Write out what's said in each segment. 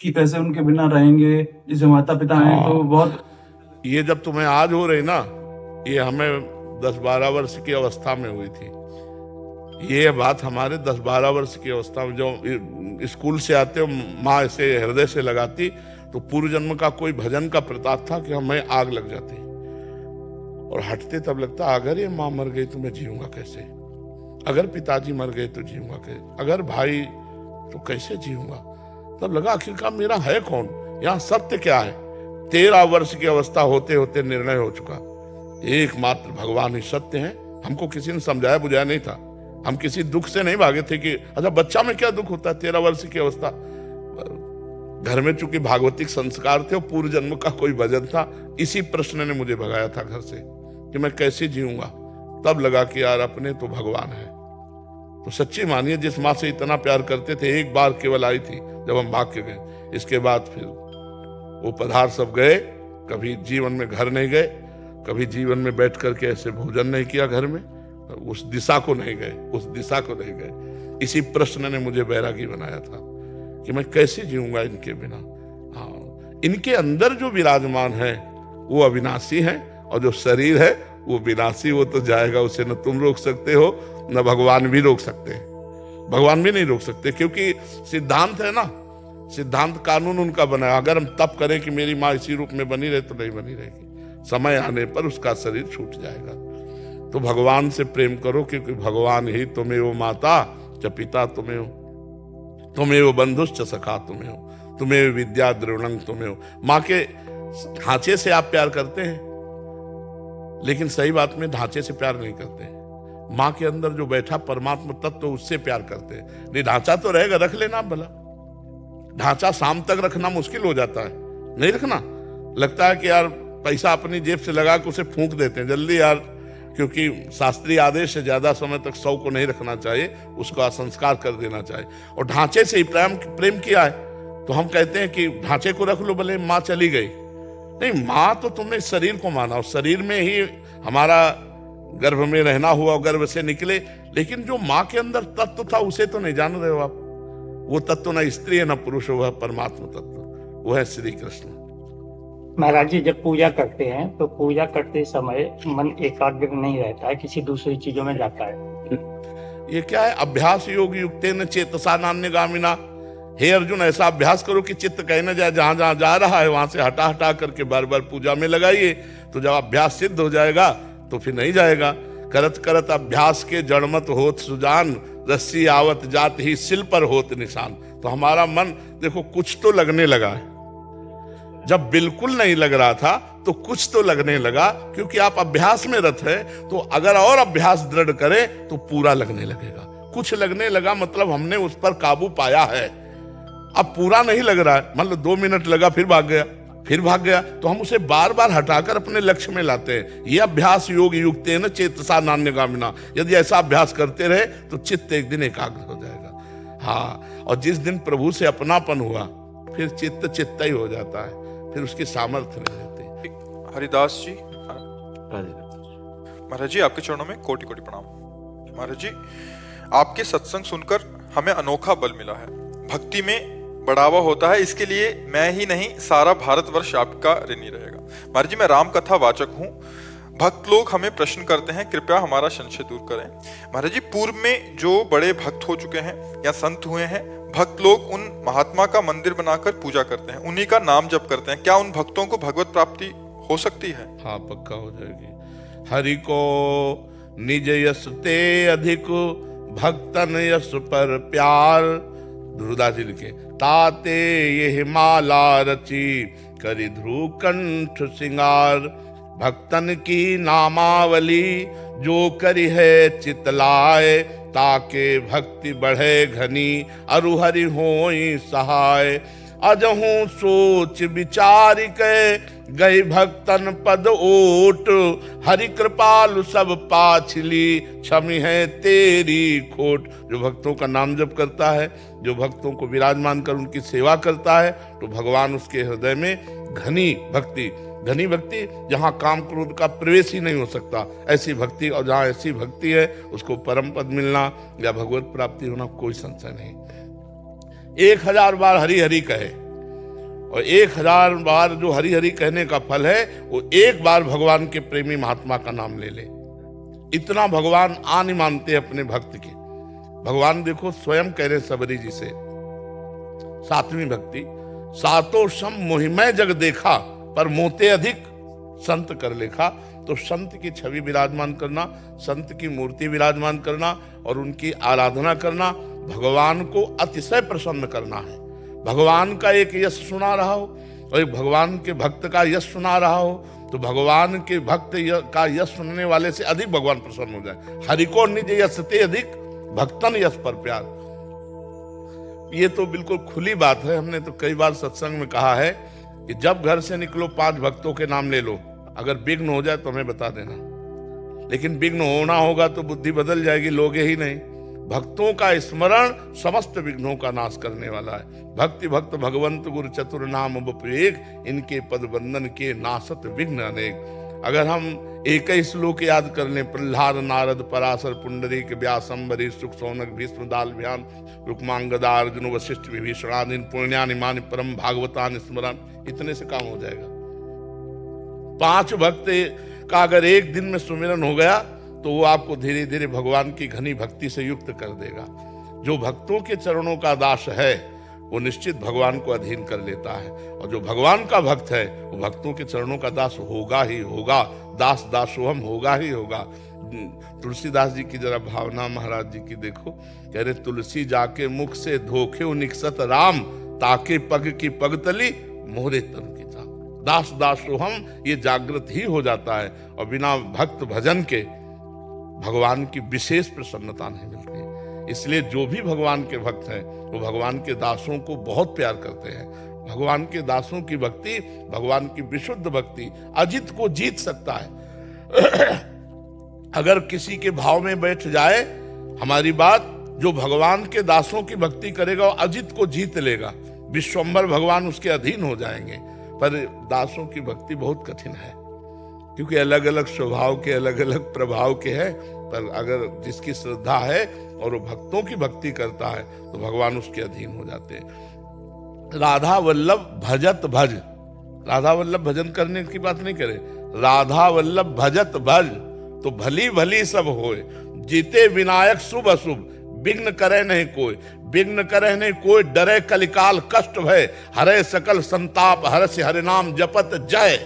कि कैसे उनके बिना रहेंगे, जैसे माता-पिता हैं तो बहुत। ये जब तुम्हें आज हो रही ना, ये हमें 10-12 वर्ष की अवस्था में हुई थी। ये बात हमारे 10-12 वर्ष की अवस्था में, जो स्कूल से आते हो माँ ऐसे हृदय से लगाती, तो पूर्व जन्म का कोई भजन का प्रताप था कि हमें आग लग जाती, और हटते तब लगता अगर ये माँ मर गई तो मैं जीऊंगा कैसे, अगर पिताजी मर गए तो जीऊंगा कैसे, अगर भाई तो कैसे जीऊंगा। तब लगा आखिरकार मेरा है कौन, यहाँ सत्य क्या है। 13 वर्ष की अवस्था होते होते निर्णय हो चुका, एकमात्र भगवान ही सत्य है। हमको किसी ने समझाया बुझाया नहीं था, हम किसी दुख से नहीं भागे थे कि अच्छा बच्चा में क्या दुख होता है, 13 वर्ष की अवस्था। घर में चूंकि भागवतिक संस्कार थे और पूर्व जन्म का कोई भजन था, इसी प्रश्न ने मुझे भगाया था घर से कि मैं कैसे जीऊंगा। तब लगा कि यार अपने तो भगवान है। तो सच्ची मानिए, जिस माँ से इतना प्यार करते थे, एक बार केवल आई थी जब हम भाग के गए, इसके बाद फिर वो पधार सब गए। कभी जीवन में घर नहीं गए, कभी जीवन में बैठ करके ऐसे भोजन नहीं किया घर में, उस दिशा को नहीं गए, उस दिशा को नहीं गए। इसी प्रश्न ने मुझे बैरागी बनाया था कि मैं कैसे जीऊंगा इनके बिना। हाँ, इनके अंदर जो विराजमान है वो अविनाशी है, और जो शरीर है वो विनाशी, वो तो जाएगा, उसे न तुम रोक सकते हो न भगवान भी रोक सकते हैं। भगवान भी नहीं रोक सकते, क्योंकि सिद्धांत है ना, सिद्धांत कानून उनका बना है। अगर हम तप करें कि मेरी माँ इसी रूप में बनी रहे तो नहीं बनी रहेगी, समय आने पर उसका शरीर छूट जाएगा। तो भगवान से प्रेम करो, क्योंकि भगवान ही तुम्हें वो माता च पिता तुम्हें हो, तुम्हें वो बंधुश्च सखा तुम्हें हो, तुम्हें विद्या द्रविणं तुम्हें हो। माँ के ढांचे से आप प्यार करते हैं, लेकिन सही बात में ढांचे से प्यार नहीं करते। माँ के अंदर जो बैठा परमात्मा तत्व तो उससे प्यार करते हैं। नहीं, ढांचा तो रहेगा, रख लेना भला। ढांचा शाम तक रखना मुश्किल हो जाता है, नहीं रखना। लगता है कि यार पैसा अपनी जेब से लगा के उसे फूंक देते हैं जल्दी यार, क्योंकि शास्त्रीय आदेश से ज्यादा समय तक 100 को नहीं रखना चाहिए, उसका संस्कार कर देना चाहिए। और ढांचे से ही प्रेम किया है, तो हम कहते हैं कि ढांचे को रख लो, भले माँ चली गई। नहीं, माँ तो तुमने शरीर को माना, और शरीर में ही हमारा गर्भ में रहना हुआ, गर्भ से निकले, लेकिन जो माँ के अंदर तत्व था उसे तो नहीं जान रहे हो आप। वो तत्व न स्त्री है न पुरुष, वह परमात्मा तत्व, वो है श्री कृष्ण। महाराज जी, जब पूजा करते हैं तो पूजा करते समय मन एकाग्र नहीं रहता है, किसी दूसरी चीजों में जाता है। ये क्या है, अभ्यास योग युक्तेन चेतसा नान्यगामिना। हे अर्जुन, ऐसा अभ्यास करो कि चित्त कहीं न जाए, जहां जहां जा रहा है वहां से हटा हटा करके बार बार पूजा में लगाइए। तो जब अभ्यास सिद्ध हो जाएगा तो फिर नहीं जाएगा। करत करत अभ्यास के जड़मत होत सुजान, रस्सी आवत जात ही सिल पर होत निशान। तो हमारा मन देखो कुछ तो लगने लगा है, जब बिल्कुल नहीं लग रहा था तो कुछ तो लगने लगा, क्योंकि आप अभ्यास में रत है। तो अगर और अभ्यास दृढ़ करें तो पूरा लगने लगेगा। कुछ लगने लगा मतलब हमने उस पर काबू पाया है। अब पूरा नहीं लग रहा है, मान लो 2 मिनट लगा फिर भाग गया, फिर भाग गया, तो हम उसे बार बार हटाकर अपने लक्ष्य में लाते हैं। ये अभ्यास योग युक्तेन चेतसा नान्यगामिना। यदि ऐसा अभ्यास करते रहे तो चित्त एक दिन एकाग्र हो जाएगा। हाँ, और जिस दिन प्रभु से अपनापन हुआ फिर चित्त चित्त ही हो जाता है, फिर उसकी सामर्थ्य नहीं रहती। हरिदास जी, महाराज जी आपके चरणों में कोटि कोटि प्रणाम। महाराज जी, आपके सत्संग सुनकर हमें अनोखा बल मिला है, भक्ति में बढ़ावा होता है। इसके लिए मैं ही नहीं सारा भारतवर्ष आपका ऋणी रहेगा। महाराज जी, मैं राम कथा वाचक हूँ। भक्त लोग हमें प्रश्न करते हैं, कृपया हमारा संशय दूर करें। महाराज जी, पूर्व में जो बड़े भक्त हो चुके हैं या संत हुए हैं, भक्त लोग उन महात्मा का मंदिर बनाकर पूजा करते हैं, उन्हीं का नाम जप करते हैं। क्या उन भक्तों को भगवत प्राप्ति हो सकती है? हाँ, पक्का हो जाएगी। हरि को निज यश ते अधिक, भक्तन यश पर प्यार। ध्रुवदास जी लिखे, ताते ये माला रची, करी ध्रुव कंठ सिंगार। भक्तन की नामावली, जो करी है चितलाय। ताके भक्ति बढ़े घनी, अरु हरि होई सहाय। अजहू सोच विचार के, गई भक्तन पद ओट। हरि कृपालु सब पाछली, क्षमी है तेरी खोट। जो भक्तों का नाम जप करता है, जो भक्तों को विराजमान कर उनकी सेवा करता है, तो भगवान उसके हृदय में घनी भक्ति, घनी भक्ति जहां काम क्रोध का प्रवेश ही नहीं हो सकता, ऐसी भक्ति। और जहां ऐसी भक्ति है उसको परम पद मिलना या भगवत प्राप्ति होना कोई संशय नहीं। 1000 बार हरि हरि कहे, और 1000 बार जो हरि हरि कहने का फल है वो एक बार भगवान के प्रेमी महात्मा का नाम ले ले। इतना भगवान आन मानते हैं अपने भक्त के। भगवान देखो स्वयं कह रहे सबरी जी से, 7वीं भक्ति, सातों सम मोहिमय जग देखा पर मोते अधिक संत कर लेखा। तो संत की छवि विराजमान करना, संत की मूर्ति विराजमान करना और उनकी आराधना करना भगवान को अतिशय प्रसन्न करना है। भगवान का एक यश सुना रहा हो और एक भगवान के भक्त का यश सुना रहा हो तो भगवान के भक्त का यश सुनने वाले से अधिक भगवान प्रसन्न हो जाए। हरि को निज यशते अधिक भक्तन यश पर प्यार। ये तो बिल्कुल खुली बात है। हमने तो कई बार सत्संग में कहा है कि जब घर से निकलो 5 भक्तों के नाम ले लो, अगर विघ्न हो जाए तो हमें बता देना। लेकिन विघ्न होना होगा तो बुद्धि बदल जाएगी, लोगे ही नहीं। भक्तों का स्मरण समस्त विघ्नों का नाश करने वाला है। भक्ति भक्त भगवंत गुरु चतुर नाम बपुएक, इनके पद बंधन के नासत विघ्न अनेक। अगर हम एक ही श्लोक याद कर लें, प्रहलाद नारद पराशर पुंडरीक व्यास अम्बरीश शुक सौनक भीष्म दालभ्यान रुक्मांगदा अर्जुन वशिष्ठ विभीषणादीन पुण्यानि मानि परम भागवतान स्मरण, इतने से काम हो जाएगा। 5 भक्त का अगर एक दिन में सुमिरन हो गया तो वो आपको धीरे धीरे भगवान की घनी भक्ति से युक्त कर देगा। जो भक्तों के चरणों का दास है वो निश्चित भगवान को अधीन कर लेता है, और जो भगवान का भक्त है वो भक्तों के चरणों का दास होगा ही होगा। दास दासोहम होगा ही होगा। तुलसीदास जी की जरा भावना महाराज जी की देखो, कह रहे तुलसी जाके मुख से धोखे निकसत राम, ताके पग की पगतली मोहरे तन की चाक। दास दासोहम ये जागृत ही हो जाता है, और बिना भक्त भजन के भगवान की विशेष प्रसन्नता नहीं मिलती। इसलिए जो भी भगवान के भक्त हैं वो भगवान के दासों को बहुत प्यार करते हैं। भगवान के दासों की भक्ति, भगवान की विशुद्ध भक्ति अजित को जीत सकता है। अगर किसी के भाव में बैठ जाए हमारी बात, जो भगवान के दासों की भक्ति करेगा वो अजित को जीत लेगा। विश्वंभर भगवान उसके अधीन हो जाएंगे। पर दासों की भक्ति बहुत कठिन है, क्योंकि अलग अलग स्वभाव के, अलग अलग प्रभाव के हैं। पर अगर जिसकी श्रद्धा है और वो भक्तों की भक्ति करता है तो भगवान उसके अधीन हो जाते हैं। राधा वल्लभ भजत भज, राधा वल्लभ भजन करने की बात नहीं करे, राधा वल्लभ भजत भज, तो भली भली सब होए। जीते विनायक शुभ अशुभ, विघ्न करे नहीं कोई, विघ्न करे नहीं कोई, डरे कलिकाल कष्ट भय, हरे सकल संताप हर्ष हरि नाम जपत जय।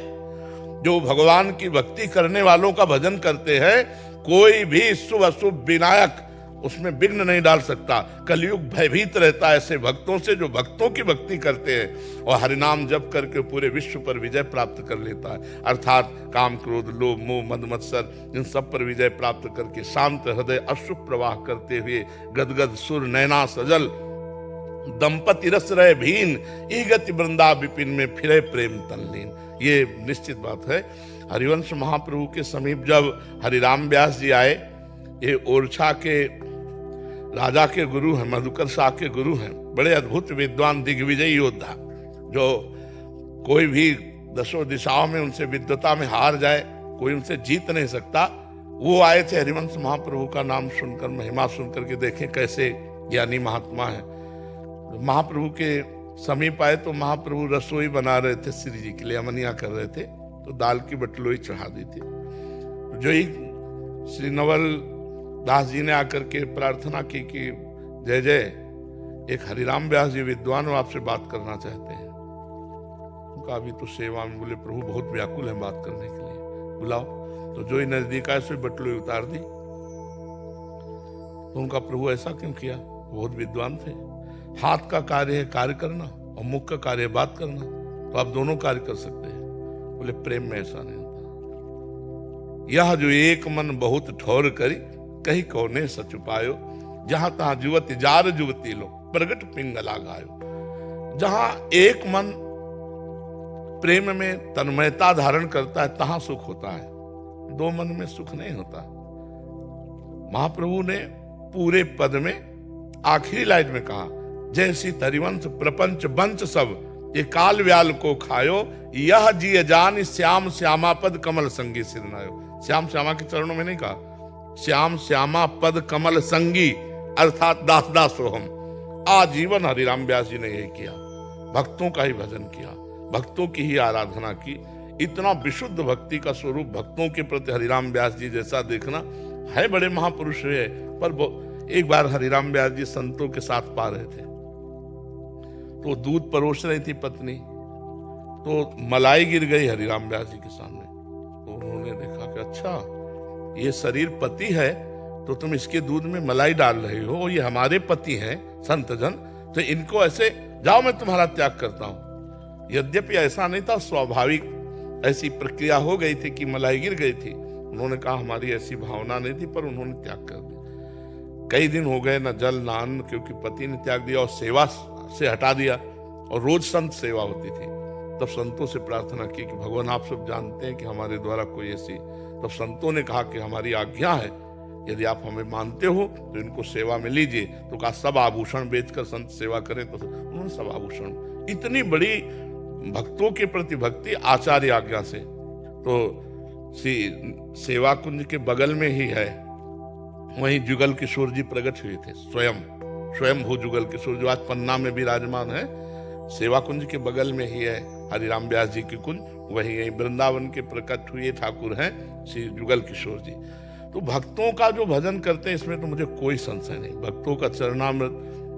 जो भगवान की भक्ति करने वालों का भजन करते हैं, कोई भी शुभ अशुभ विनायक उसमें विघ्न नहीं डाल सकता। कलयुग भयभीत रहता है ऐसे भक्तों से जो भक्तों की भक्ति करते हैं और हरिनाम जप करके पूरे विश्व पर विजय प्राप्त कर लेता है। अर्थात काम क्रोध लोभ मोह मद मत्सर इन सब पर विजय प्राप्त करके शांत हृदय अश्रु प्रवाह करते हुए गदगद सुर नैना सजल दंपति रस रहे भीन, ई गति वृंदा विपिन में फिरे प्रेम तल्लीन। ये निश्चित बात है। हरिवंश महाप्रभु के समीप जब हरिराम व्यास जी आए, ये ओरछा के राजा के गुरु हैं, मधुकर शाह के गुरु हैं, बड़े अद्भुत विद्वान दिग्विजयी योद्धा, जो कोई भी 10 दिशाओं में उनसे विद्वता में हार जाए कोई उनसे जीत नहीं सकता। वो आए थे हरिवंश महाप्रभु का नाम सुनकर, महिमा सुनकर के देखें कैसे ज्ञानी महात्मा है। महाप्रभु के समीप आए तो महाप्रभु रसोई बना रहे थे, श्री जी के लिए अमनिया कर रहे थे, तो दाल की बटलोई चढ़ा दी थी। जो ही श्री नवल दास जी ने आकर के प्रार्थना की कि जय जय, एक हरिराम व्यास जी विद्वान हो, आपसे बात करना चाहते हैं। उनका अभी तो सेवा में, बोले प्रभु बहुत व्याकुल है बात करने के लिए, बुलाओ। तो जो ही नजदीक आए सो बटलोई उतार दी। तो उनका प्रभु ऐसा क्यों किया? बहुत विद्वान थे। हाथ का कार्य है कार्य करना और मुख का कार्य है बात करना, तो आप दोनों कार्य कर सकते हैं। बोले प्रेम में ऐसा नहीं होता। यह जो एक मन बहुत ठौर करी, कहीं कौने सच पायो, जहां तहां जुवती जार जुवती लो, प्रगट पिंगला गायो। जहां एक मन प्रेम में तन्मयता धारण करता है तहां सुख होता है, 2 मन में सुख नहीं होता। महाप्रभु ने पूरे पद में आखिरी लाइन में कहा, जैसी तरिवंश प्रपंच बंच सब, ये काल व्याल को खायो, यह जिय जान श्याम श्यामा पद कमल संगी सिरनायो। श्याम श्यामा के चरणों में नहीं कहा, श्याम श्यामा पद कमल संगी, अर्थात दास दास सोहम। आजीवन हरिराम व्यास जी ने यही किया। भक्तों का ही भजन किया, भक्तों की ही आराधना की। इतना विशुद्ध भक्ति का स्वरूप भक्तों के प्रति हरिराम व्यास जी जैसा देखना है, बड़े महापुरुष है। पर एक बार हरिराम व्यास जी संतों के साथ पा रहे थे, तो दूध परोस रही थी पत्नी, तो मलाई गिर गई हरिराम व्यास जी के सामने। तो उन्होंने देखा कि अच्छा ये शरीर पति है, तो तुम इसके दूध में मलाई डाल रहे हो, ये हमारे पति हैं संतजन, तो इनको ऐसे जाओ मैं तुम्हारा त्याग करता हूं। यद्यपि ऐसा नहीं था, स्वाभाविक ऐसी प्रक्रिया हो गई थी कि मलाई गिर गई थी। उन्होंने कहा हमारी ऐसी भावना नहीं थी, पर उन्होंने त्याग कर दिया। कई दिन हो गए न जल न अन्न, क्योंकि पति ने त्याग दिया और सेवा से हटा दिया, और रोज संत सेवा होती थी। तब संतों से प्रार्थना की कि भगवान आप सब जानते हैं कि हमारे द्वारा कोई ऐसी, तब संतों ने कहा कि हमारी आज्ञा है, यदि आप हमें मानते हो तो इनको सेवा में लीजिए। तो कहा सब आभूषण बेचकर संत सेवा करें, तो उन्होंने सब आभूषण। इतनी बड़ी भक्तों के प्रति भक्ति आचार्य आज्ञा से। तो सेवा कुंज के बगल में ही है, वहीं जुगल किशोर जी प्रकट हुए थे, स्वयं भू जुगल किशोर, जो आज पन्ना में विराजमान है। सेवा कुंज के बगल में ही है हरिराम व्यास जी की कुंज, वही वृंदावन के प्रकट हुए ठाकुर हैं श्री जुगल किशोर जी। तो भक्तों का जो भजन करते हैं इसमें तो मुझे कोई संशय नहीं। भक्तों का चरणामृत,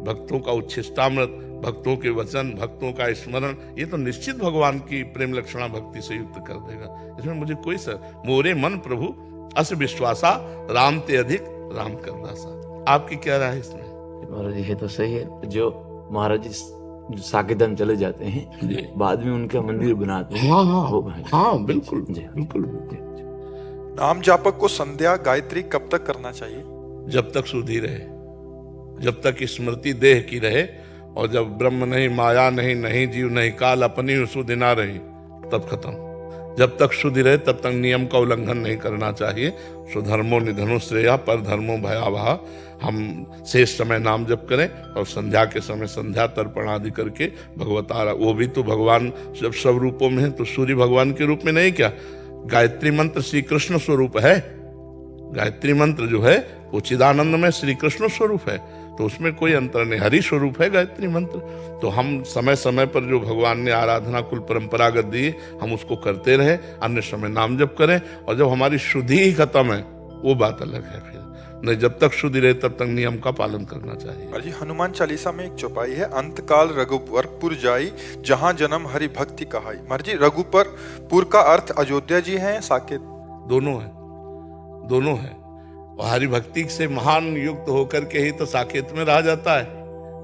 भक्तों का उच्छिष्टामृत, भक्तों के वचन, भक्तों का स्मरण, ये तो निश्चित भगवान की प्रेम लक्षणा भक्ति से युक्त कर देगा। इसमें मुझे कोई मोरे मन प्रभु अस विश्वासा, राम ते अधिक राम कर दासा। आपकी क्या राय है इसमें? महाराज ये तो सही है। जो महाराज जी साकेतम चले जाते हैं, बाद में उनका मंदिर बनाते हैं। हाँ बिल्कुल बिल्कुल। नाम जापक को संध्या गायत्री कब तक करना चाहिए? जब तक सुधी रहे, जब तक स्मृति देह की रहे, और जब ब्रह्म नहीं, माया नहीं, नहीं जीव नहीं काल, अपनी सुधि ना रही, तब खत्म। जब तक शुद्धि रहे तब तक नियम का उल्लंघन नहीं करना चाहिए। सुधर्मो निधनो श्रेया, पर धर्मो भयावह। हम शेष समय नाम जप करें और संध्या के समय संध्या तर्पण आदि करके भगवतारा, वो भी तो भगवान जब सब रूपों में है, तो सूर्य भगवान के रूप में नहीं क्या? गायत्री मंत्र श्री कृष्ण स्वरूप है। गायत्री मंत्र जो है वो चिदानंद में श्री कृष्ण स्वरूप है, तो उसमें कोई अंतर नहीं, हरि स्वरूप है गायत्री मंत्र। तो हम समय समय पर जो भगवान ने आराधना कुल परंपरागत दी, हम उसको करते रहे, अन्य समय नाम जप करें। और जब हमारी शुद्धि ही खत्म है, वो बात अलग है। फिर नहीं, जब तक शुद्धि रहे तब तक नियम का पालन करना चाहिए। जी हनुमान चालीसा में एक चौपाई है, अंतकाल रघुवरपुर जाई, जहां जन्म हरि भक्ति कहाई। महाराज जी रघुवरपुर का अर्थ अयोध्या जी है, साकेत? दोनों है, दोनों है। और हरिभक्ति से महान युक्त होकर के ही तो साकेत में रहा जाता है,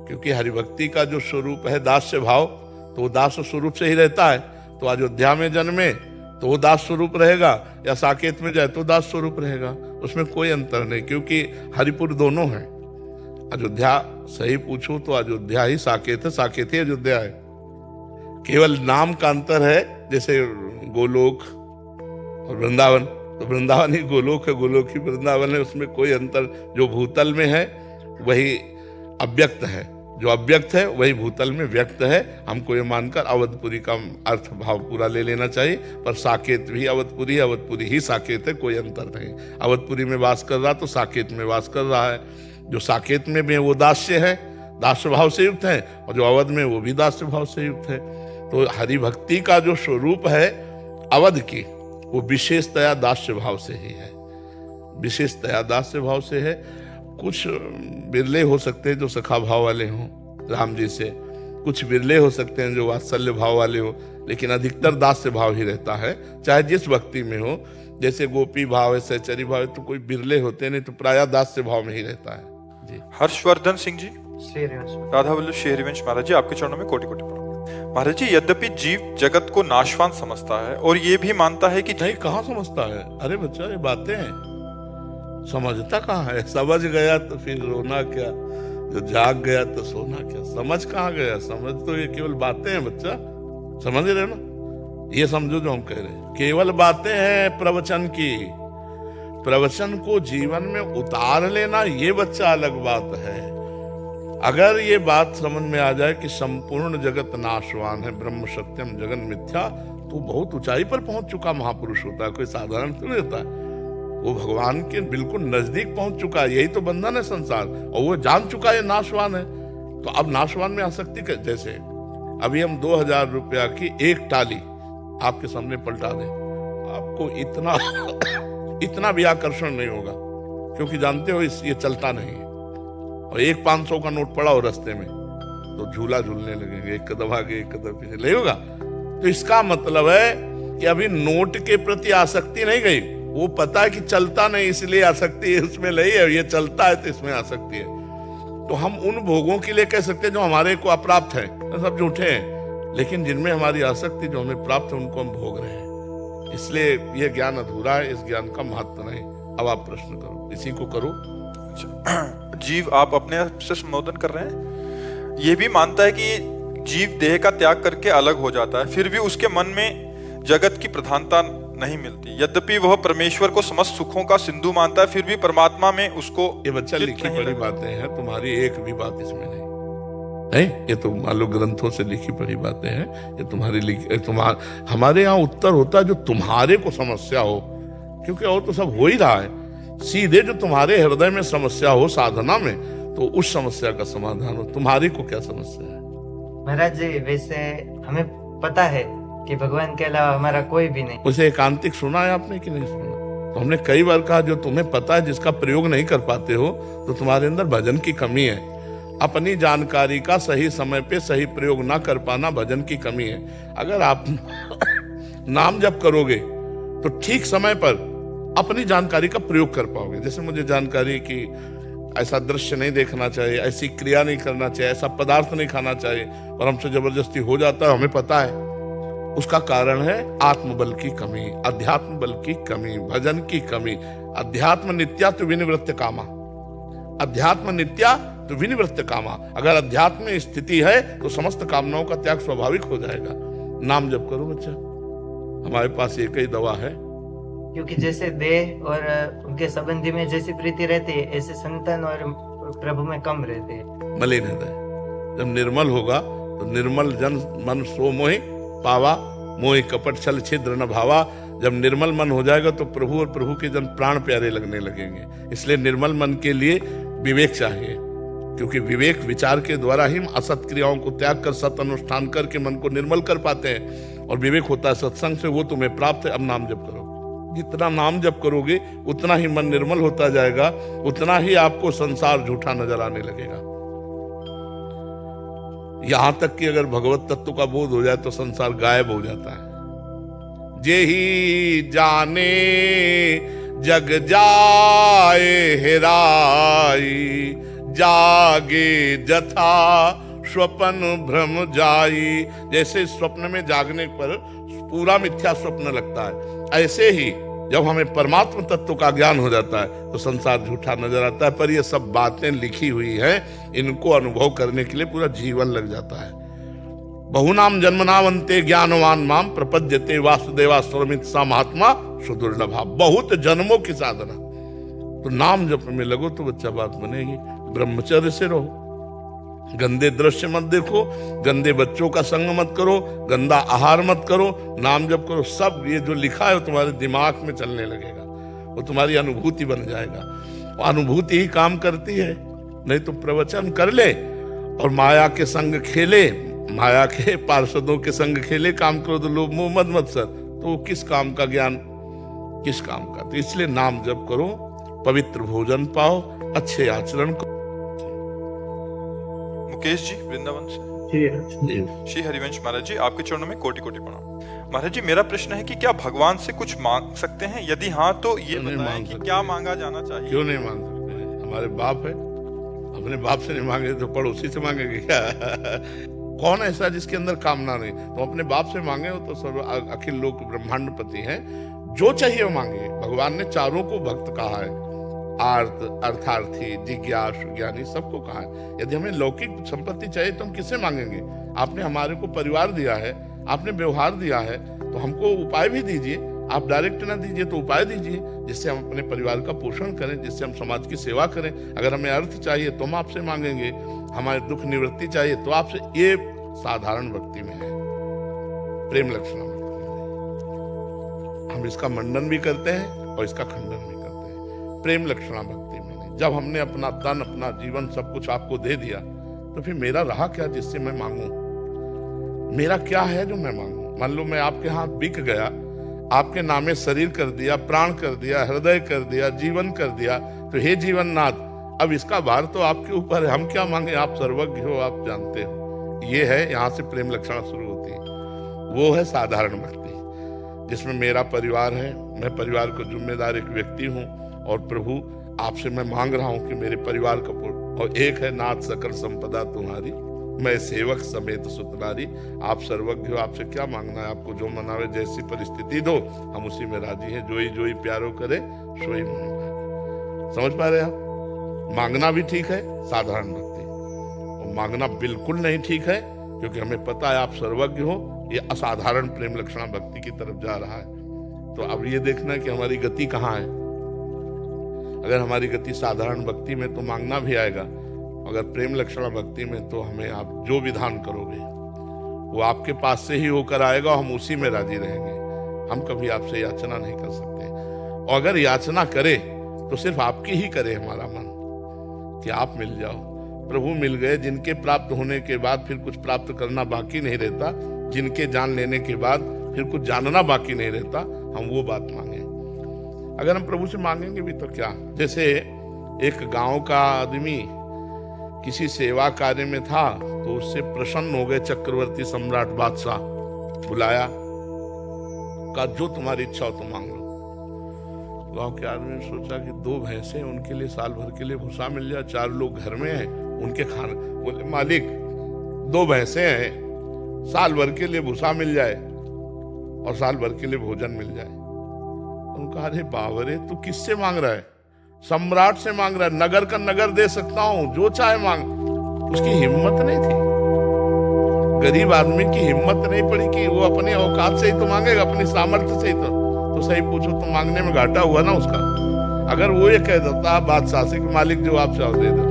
क्योंकि हरिभक्ति का जो स्वरूप है दास्य भाव, तो वो दास स्वरूप से ही रहता है। तो अयोध्या में जन्मे तो वो दास स्वरूप रहेगा, या साकेत में जाए तो दास स्वरूप रहेगा, उसमें कोई अंतर नहीं, क्योंकि हरिपुर दोनों है। अयोध्या सही पूछो तो अयोध्या ही साकेत है, साकेत ही अयोध्या है। केवल नाम का अंतर है, जैसे गोलोक और वृंदावन, तो वृंदावन ही गोलोक है, गोलोक ही वृंदावन है, उसमें कोई अंतर। जो भूतल में है वही अव्यक्त है, जो अव्यक्त है वही भूतल में व्यक्त है। हमको ये मानकर अवधपुरी का अर्थ भाव पूरा ले लेना चाहिए। पर साकेत भी अवधपुरी है, अवधपुरी ही साकेत है, कोई अंतर नहीं। अवधपुरी में वास कर रहा तो साकेत में वास कर रहा है। जो साकेत में भी है वो दास्य है, दास्य भाव से युक्त है, और जो अवध में वो भी दास्य भाव से युक्त है। तो हरिभक्ति का जो स्वरूप है अवध की, वो विशेषतया दास्य भाव से ही है, विशेषतया दास्य भाव से है। कुछ बिरले हो सकते हैं जो सखा भाव वाले हों राम जी से, कुछ बिरले हो सकते हैं जो वात्सल्य भाव वाले हो, लेकिन अधिकतर दास्य भाव ही रहता है, चाहे जिस भक्ति में हो। जैसे गोपी भाव है, सहचरी भाव है, तो कोई बिरले होते नहीं, तो प्रायः दास्य भाव में ही रहता है। जी हर्षवर्धन सिंह जी, राधा वल्लभ शेरवंश महाराज जी, आपके चरणों में कोटि कोटि प्रणाम। महाराज जी यद्यपि जीव जगत को नाशवान समझता है और ये भी मानता है कि नहीं, कहाँ समझता है? अरे बच्चा, ये बातें हैं, समझता कहाँ है? समझ गया तो फिर रोना क्या, जो जाग गया तो सोना क्या। समझ कहाँ गया? समझ तो ये केवल बातें हैं बच्चा, समझ रहे ना? ये समझो जो हम कह रहे हैं, केवल बातें हैं प्रवचन की। प्रवचन को जीवन में उतार लेना ये बच्चा अलग बात है। अगर ये बात समझ में आ जाए कि संपूर्ण जगत नाशवान है, ब्रह्म सत्यम जगन मिथ्या, तो बहुत ऊंचाई पर पहुंच चुका महापुरुष होता है, कोई साधारण थोड़ी होता है। वो भगवान के बिल्कुल नजदीक पहुंच चुका है, यही तो बंधन है संसार, और वो जान चुका है नाशवान है। तो अब नाशवान में आसक्ति जैसे अभी हम 2000 रुपया की एक टाली आपके सामने पलटा दें, आपको इतना भी आकर्षण नहीं होगा, क्योंकि जानते हो ये चलता नहीं है। और एक 500 का नोट पड़ा हो रास्ते में तो झूला झूलने लगेंगे, एक कदम आगे एक कदम पीछे, नहीं होगा। तो इसका मतलब है कि अभी नोट के प्रति आसक्ति नहीं गई, वो पता है कि चलता नहीं इसलिए आसक्ति इसमें नहीं है, ये चलता है तो इसमें आसक्ति है। तो हम उन भोगों के लिए कह सकते हैं जो हमारे को अप्राप्त है, सब झूठे हैं, लेकिन जिनमें हमारी आसक्ति जो हमें प्राप्त है उनको हम भोग रहे हैं। इसलिए ये ज्ञान अधूरा है, इस ज्ञान का महत्व नहीं। अब आप प्रश्न करो, इसी को करो। जीव आप अपने आप से संबोधन कर रहे हैं, ये भी मानता है कि जीव देह का त्याग करके अलग हो जाता है, फिर भी उसके मन में जगत की प्रधानता नहीं मिलती। यद्यपि वह परमेश्वर को समस्त सुखों का सिंधु मानता है, फिर भी परमात्मा में उसको ये बच्चा लिखी पढ़ी बातें हैं, तुम्हारी एक भी बात इसमें नहीं है। ये तो मान लो ग्रंथों से लिखी पढ़ी बातें हैं, ये तुम्हारी हमारे यहाँ उत्तर होता है जो तुम्हारे को समस्या हो, क्योंकि और तो सब हो ही रहा है। सीधे जो तुम्हारे हृदय में समस्या हो साधना में, तो उस समस्या का समाधान हो। तुम्हारी को क्या समस्या है? महाराज जी, वैसे हमें पता है कि भगवान के अलावा हमारा कोई भी नहीं। उसे एकांतिक सुना है आपने कि नहीं सुना? तो हमने कई बार कहा जो तुम्हें पता है जिसका प्रयोग नहीं कर पाते हो, तो तुम्हारे अंदर भजन की कमी है। अपनी जानकारी का सही समय पे सही प्रयोग ना कर पाना भजन की कमी है। अगर आप नाम जप करोगे तो ठीक समय पर अपनी जानकारी का प्रयोग कर पाओगे। जैसे मुझे जानकारी की ऐसा दृश्य नहीं देखना चाहिए, ऐसी क्रिया नहीं करना चाहिए, ऐसा पदार्थ नहीं खाना चाहिए, और हमसे जबरदस्ती हो जाता है, हमें पता है। उसका कारण है आत्मबल की कमी, अध्यात्म बल की कमी, भजन की कमी। अध्यात्म नित्या तो विनिवृत्त कामा, अध्यात्म नित्या तो विनिवृत्त कामा। अगर अध्यात्म में स्थिति है तो समस्त कामनाओं का त्याग स्वाभाविक हो जाएगा। नाम जप करो बच्चा, हमारे पास एक ही दवा है। क्योंकि जैसे देह और उनके संबंधी में जैसी प्रीति रहती है, ऐसे संतान और प्रभु में कम रहते हैं। मलिन हृदय जब निर्मल होगा तो निर्मल जन मन सो मोहि पावा, मोहि कपट छल छिद्र न भावा। जब निर्मल मन हो जाएगा तो प्रभु और प्रभु के जन प्राण प्यारे लगने लगेंगे। इसलिए निर्मल मन के लिए विवेक चाहिए, क्योंकि विवेक विचार के द्वारा ही असत क्रियाओं को त्याग कर सत अनुष्ठान करके मन को निर्मल कर पाते हैं। और विवेक होता है सत्संग से, वो तुम्हें प्राप्त है। अब नाम जप करो, जितना नाम जप करोगे उतना ही मन निर्मल होता जाएगा, उतना ही आपको संसार झूठा नजर आने लगेगा। यहां तक कि अगर भगवत तत्व का बोध हो जाए तो संसार गायब हो जाता है। जेहि जाने जग जाए हेराई, जागे जथा स्वप्न भ्रम जाई। जैसे स्वप्न में जागने पर पूरा मिथ्या स्वप्न लगता है, ऐसे ही जब हमें परमात्म तत्व का ज्ञान हो जाता है तो संसार झूठा नजर आता है। पर ये सब बातें लिखी हुई हैं, इनको अनुभव करने के लिए पूरा जीवन लग जाता है। बहुनाम जन्मनावंते ज्ञानवान माम प्रपद्यते वासुदेवास्वरमित सा महात्मा सुदुर्लभा। बहुत जन्मों की साधना, तो नाम जप में लगो तो बच्चा बात बनेगी। ब्रह्मचर्य से रहो, गंदे दृश्य मत देखो, गंदे बच्चों का संग मत करो, गंदा आहार मत करो, नाम जप करो। सब ये जो लिखा है वो तुम्हारे दिमाग में चलने लगेगा, वो तुम्हारी अनुभूति बन जाएगा। वो अनुभूति ही काम करती है। नहीं तो प्रवचन कर ले और माया के संग खेले, माया के पार्षदों के संग खेले, काम करो तो लोभ मोह मद मत्सर, तो किस काम का ज्ञान, किस काम का। तो इसलिए नाम जप करो, पवित्र भोजन पाओ, अच्छे आचरण करो। मुकेश जी वृंदावन से। श्री हरिवंश महाराज जी, आपके चरणों में कोटि कोटि प्रणाम। महाराज जी, मेरा प्रश्न है कि क्या भगवान से कुछ मांग सकते हैं? यदि हाँ तो ये बताएं कि क्या मांगा जाना चाहिए? क्यों नहीं मांग सकते? हमारे बाप है, अपने बाप से नहीं मांगे तो पड़ोसी से मांगेंगे क्या? कौन ऐसा जिसके अंदर कामना नहीं? तो अपने बाप से मांगे हो तो सर्व अखिल लोक ब्रह्मांडपति हैं, जो चाहिए वो मांगे। भगवान ने चारों को भक्त कहा है, आर्त, अर्थार्थी, जिज्ञासु, ज्ञानी, सबको कहा है। यदि हमें लौकिक संपत्ति चाहिए तो हम किससे मांगेंगे? आपने हमारे को परिवार दिया है, आपने व्यवहार दिया है, तो हमको उपाय भी दीजिए। आप डायरेक्ट ना दीजिए तो उपाय दीजिए, जिससे हम अपने परिवार का पोषण करें, जिससे हम समाज की सेवा करें। अगर हमें अर्थ चाहिए तो हम आपसे मांगेंगे, हमारे दुख निवृत्ति चाहिए तो आपसे। ये साधारण भक्ति में है, प्रेम लक्षण में। हम इसका मंडन भी करते हैं और इसका खंडन भी करते हैं। प्रेम लक्षणा भक्ति में नहीं। जब हमने अपना तन, अपना जीवन, सब कुछ आपको दे दिया, तो फिर मेरा रहा क्या जिससे मैं मांगू? मेरा क्या है जो मैं मांगू? मान लो मैं आपके हाथ बिक गया, आपके नामे शरीर कर दिया, प्राण कर दिया, हृदय कर दिया, जीवन कर दिया, तो हे जीवन नाथ, अब इसका भार तो आपके ऊपर है, हम क्या मांगे? आप सर्वज्ञ हो, आप जानते हो। ये है, यहाँ से प्रेम लक्षणा शुरू होती है। वो है साधारण भक्ति, जिसमें मेरा परिवार है, मैं परिवार को जिम्मेदार एक व्यक्ति हूँ, और प्रभु आपसे मैं मांग रहा हूँ कि मेरे परिवार का और एक है नाथ सकल संपदा तुम्हारी, मैं सेवक समेत सुतनारी। आप सर्वज्ञ हो, आपसे क्या मांगना है? आपको जो मनावे, जैसी परिस्थिति दो, हम उसी में राजी हैं। जोई जोई प्यारो करे सोई मन भाए। समझ पा रहे आप? मांगना भी ठीक है, साधारण भक्ति, और मांगना बिल्कुल नहीं ठीक है, क्योंकि हमें पता है आप सर्वज्ञ हो। ये असाधारण प्रेम लक्षणा भक्ति की तरफ जा रहा है। तो अब ये देखना है कि हमारी गति कहाँ है। अगर हमारी गति साधारण भक्ति में तो मांगना भी आएगा, अगर प्रेम लक्षणा भक्ति में तो हमें आप जो विधान करोगे वो आपके पास से ही होकर आएगा, हम उसी में राजी रहेंगे। हम कभी आपसे याचना नहीं कर सकते, और अगर याचना करे तो सिर्फ आपकी ही करे हमारा मन, कि आप मिल जाओ। प्रभु मिल गए, जिनके प्राप्त होने के बाद फिर कुछ प्राप्त करना बाकी नहीं रहता, जिनके जान लेने के बाद फिर कुछ जानना बाकी नहीं रहता, हम वो बात मांगे। अगर हम प्रभु से मांगेंगे भी तो क्या, जैसे एक गांव का आदमी किसी सेवा कार्य में था, तो उससे प्रसन्न हो गए चक्रवर्ती सम्राट बादशाह, बुलाया, कहा जो तुम्हारी इच्छा हो तो मांग लो। गांव के आदमी ने सोचा कि 2 भैंसे, उनके लिए साल भर के लिए भूसा मिल जाए, 4 लोग घर में हैं, उनके खाने, बोले मालिक 2 भैंसे हैं, साल भर के लिए भूसा मिल जाए और साल भर के लिए भोजन मिल जाए। उनका अरे बावरे, तू किससे मांग रहा है? सम्राट से मांग रहा है, नगर का नगर दे सकता हूं, जो चाहे मांग। उसकी हिम्मत नहीं थी, गरीब आदमी की हिम्मत नहीं पड़ी कि वो अपने औकात से ही तो मांगेगा, अपनी सामर्थ्य से ही तो सही पूछो तो मांगने में घाटा हुआ ना उसका। अगर वो ये कह देता बादशाह से कि मालिक जो आप चाहो दे दो,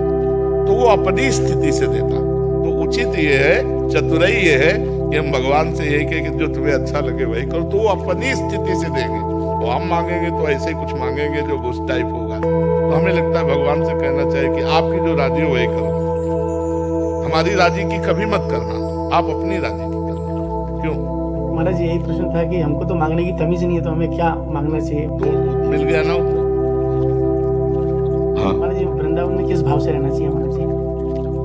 तो वो अपनी स्थिति से देता। तो उचित ये है, चतुराई ये है कि हम भगवान से यही कहें कि जो तुम्हें अच्छा लगे वही करो, तो वो अपनी स्थिति से देंगे। वो हम मांगेंगे तो ऐसे ही कुछ मांगेंगे जो उस टाइप होगा। तो हमें लगता है भगवान से कहना चाहिए कि आपकी जो राजी हो वही करो, हमारी राजी की कभी मत करना, आप अपनी राजी की करना। क्यों? महाराज यही प्रश्न था कि हमको तो मांगने की तमीज नहीं है, तो हमें क्या मांगना चाहिए? तो मिल गया ना। महाराज वृंदावन में किस भाव से रहना चाहिए महाराज जी?